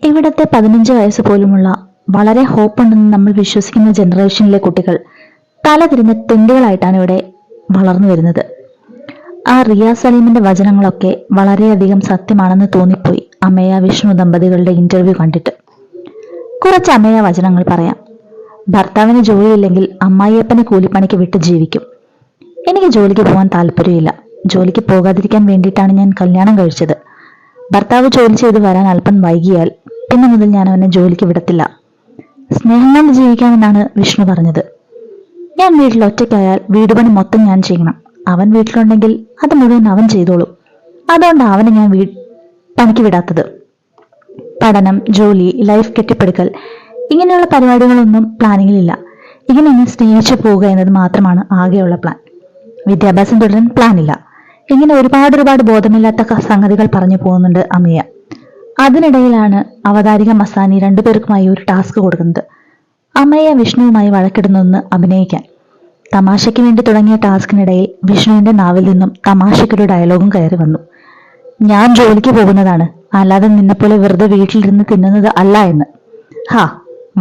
ഇവിടത്തെ 15 വയസ്സ് പോലുമുള്ള വളരെ ഹോപ്പുണ്ടെന്ന് നമ്മൾ വിശ്വസിക്കുന്ന ജനറേഷനിലെ കുട്ടികൾ തലതിരിഞ്ഞ തെണ്ടുകളായിട്ടാണ് ഇവിടെ വളർന്നു വരുന്നത്. ആ റിയ സലീമിന്റെ വചനങ്ങളൊക്കെ വളരെയധികം സത്യമാണെന്ന് തോന്നിപ്പോയി അമേയ വിഷ്ണു ദമ്പതികളുടെ ഇന്റർവ്യൂ കണ്ടിട്ട്. കുറച്ച് അമേയ വചനങ്ങൾ പറയാം. ഭർത്താവിന് ജോലിയില്ലെങ്കിൽ അമ്മായിയപ്പനെ കൂലിപ്പണിക്ക് വിട്ട് ജീവിക്കും. എനിക്ക് ജോലിക്ക് പോകാൻ താല്പര്യമില്ല. ജോലിക്ക് പോകാതിരിക്കാൻ വേണ്ടിയിട്ടാണ് ഞാൻ കല്യാണം കഴിച്ചത്. ഭർത്താവ് ജോലി ചെയ്ത് വരാൻ അല്പം വൈകിയാൽ പിന്നെ മുതൽ ഞാൻ അവനെ ജോലിക്ക് വിടത്തില്ല. സ്നേഹം കൊണ്ട് ജീവിക്കാമെന്നാണ് വിഷ്ണു പറഞ്ഞത്. ഞാൻ വീട്ടിൽ ഒറ്റയ്ക്കായാൽ വീടുപണി മൊത്തം ഞാൻ ചെയ്യണം. അവൻ വീട്ടിലുണ്ടെങ്കിൽ അത് മുഴുവൻ അവൻ ചെയ്തോളും. അതുകൊണ്ട് അവനെ ഞാൻ പണിക്ക് വിടാത്തത്. പഠനം, ജോലി, ലൈഫ് കെട്ടിപ്പടുക്കൽ ഇങ്ങനെയുള്ള പരിപാടികളൊന്നും പ്ലാനിങ്ങിലില്ല. ഇങ്ങനെ സ്നേഹിച്ചു പോവുക എന്നത് മാത്രമാണ് ആകെയുള്ള പ്ലാൻ. വിദ്യാഭ്യാസം തുടരാൻ പ്ലാനില്ല. ഇങ്ങനെ ഒരുപാട് ബോധമില്ലാത്ത സംഗതികൾ പറഞ്ഞു പോകുന്നുണ്ട് അമേയ. അതിനിടയിലാണ് അവതാരിക മസാനി രണ്ടുപേർക്കുമായി ഒരു ടാസ്ക് കൊടുക്കുന്നത്. അമേയ വിഷ്ണുവുമായി വഴക്കിടുന്നെന്ന് അഭിനയിക്കാൻ. തമാശയ്ക്ക് വേണ്ടി തുടങ്ങിയ ടാസ്കിനിടയിൽ വിഷ്ണുവിന്റെ നാവിൽ നിന്നും തമാശയ്ക്കൊരു ഡയലോഗും കയറി വന്നു. ഞാൻ ജോലിക്ക് പോകുന്നതാണ്, അല്ലാതെ നിന്നെപ്പോലെ വെറുതെ വീട്ടിലിരുന്ന് തിന്നുന്നത് അല്ല എന്ന്.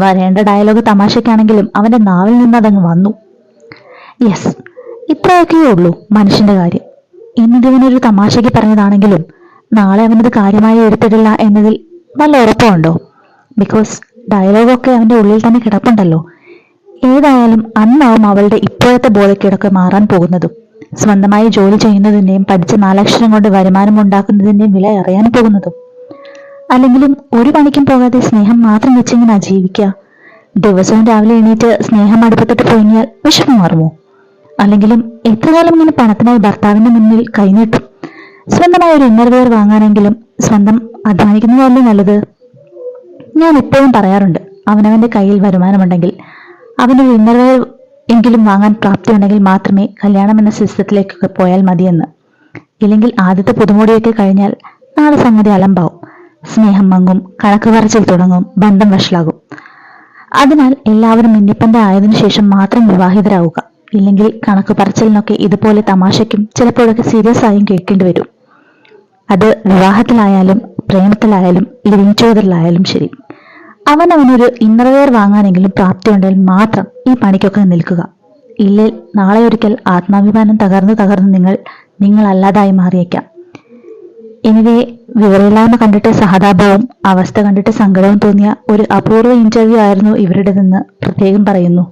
വരേണ്ട ഡയലോഗ് തമാശയ്ക്കാണെങ്കിലും അവന്റെ നാവിൽ നിന്ന് അതങ്ങ് വന്നു. യെസ്, ഇത്രയൊക്കെയേ ഉള്ളൂ മനുഷ്യന്റെ കാര്യം. ഇന്നിതിവനൊരു തമാശയ്ക്ക് പറഞ്ഞതാണെങ്കിലും നാളെ അവനത് കാര്യമായി എടുത്തിട്ടില്ല എന്നതിൽ നല്ല ഉറപ്പുണ്ടോ? ബിക്കോസ് ഡയലോഗൊക്കെ അവന്റെ ഉള്ളിൽ തന്നെ കിടപ്പുണ്ടല്ലോ. ഏതായാലും അന്നാവും അവളുടെ ഇപ്പോഴത്തെ ബോധക്കിടക്ക് മാറാൻ പോകുന്നതും സ്വന്തമായി ജോലി ചെയ്യുന്നതിന്റെയും പഠിച്ച 4 അക്ഷരം കൊണ്ട് വരുമാനം ഉണ്ടാക്കുന്നതിന്റെയും വില അറിയാൻ പോകുന്നതും. അല്ലെങ്കിലും ഒരു പണിക്കും പോകാതെ സ്നേഹം മാത്രം വെച്ചെങ്ങനെ ജീവിക്കുക? ദിവസവും രാവിലെ എണീറ്റ് സ്നേഹം അടുപ്പത്തിട്ട് പോയിഞ്ഞാൽ വിഷമം മാറുമോ? അല്ലെങ്കിലും എത്രകാലം ഇങ്ങനെ പണത്തിനായി ഭർത്താവിന്റെ മുന്നിൽ കൈനീട്ടും? സ്വന്തമായ ഒരു ഇന്നർവെയർ വാങ്ങാനെങ്കിലും സ്വന്തം അധ്വാനിക്കുന്നതല്ലേ നല്ലത്? ഞാൻ എപ്പോഴും പറയാറുണ്ട്, അവനവന്റെ കയ്യിൽ വരുമാനമുണ്ടെങ്കിൽ അവനൊരു ഇന്നർവെയർ എങ്കിലും വാങ്ങാൻ പ്രാപ്തിയുണ്ടെങ്കിൽ മാത്രമേ കല്യാണം എന്ന സിസ്റ്റത്തിലേക്കൊക്കെ പോയാൽ മതിയെന്ന്. ഇല്ലെങ്കിൽ ആദ്യത്തെ പുതുമോടിയൊക്കെ കഴിഞ്ഞാൽ നാളെ സംഗതി അലമ്പാവും. സ്നേഹം മങ്ങും, കണക്ക് പറച്ചിൽ തുടങ്ങും, ബന്ധം വഷളാകും. അതിനാൽ എല്ലാവരും ഇൻഡിപെൻഡന്റ് ആയതിനു ശേഷം മാത്രം വിവാഹിതരാവുക. ഇല്ലെങ്കിൽ കണക്ക് പറച്ചിലിനൊക്കെ ഇതുപോലെ തമാശയ്ക്കും ചിലപ്പോഴൊക്കെ സീരിയസ് ആയും കേൾക്കേണ്ടി വരും. അത് വിവാഹത്തിലായാലും പ്രേമത്തിലായാലും ലിവിങ് ടുഗദറിലായാലും ശരി. അവനൊരു ഇന്നർവെയർ വാങ്ങാനെങ്കിലും പ്രാപ്തിയുണ്ടെങ്കിൽ മാത്രം ഈ പണിക്കൊക്കെ നിൽക്കുക. ഇല്ലേ നാളെ ഒരിക്കൽ ആത്മാഭിമാനം തകർന്ന് നിങ്ങളല്ലാതായി മാറിയേക്കാം. എനിവേ, വിവരമില്ലായ്മ കണ്ടിട്ട് സഹതാപവും അവസ്ഥ കണ്ടിട്ട് സങ്കടവും തോന്നിയ ഒരു അപൂർവ ഇന്റർവ്യൂ ആയിരുന്നു ഇവരുടേതെന്ന് പ്രത്യേകം പറയുന്നു.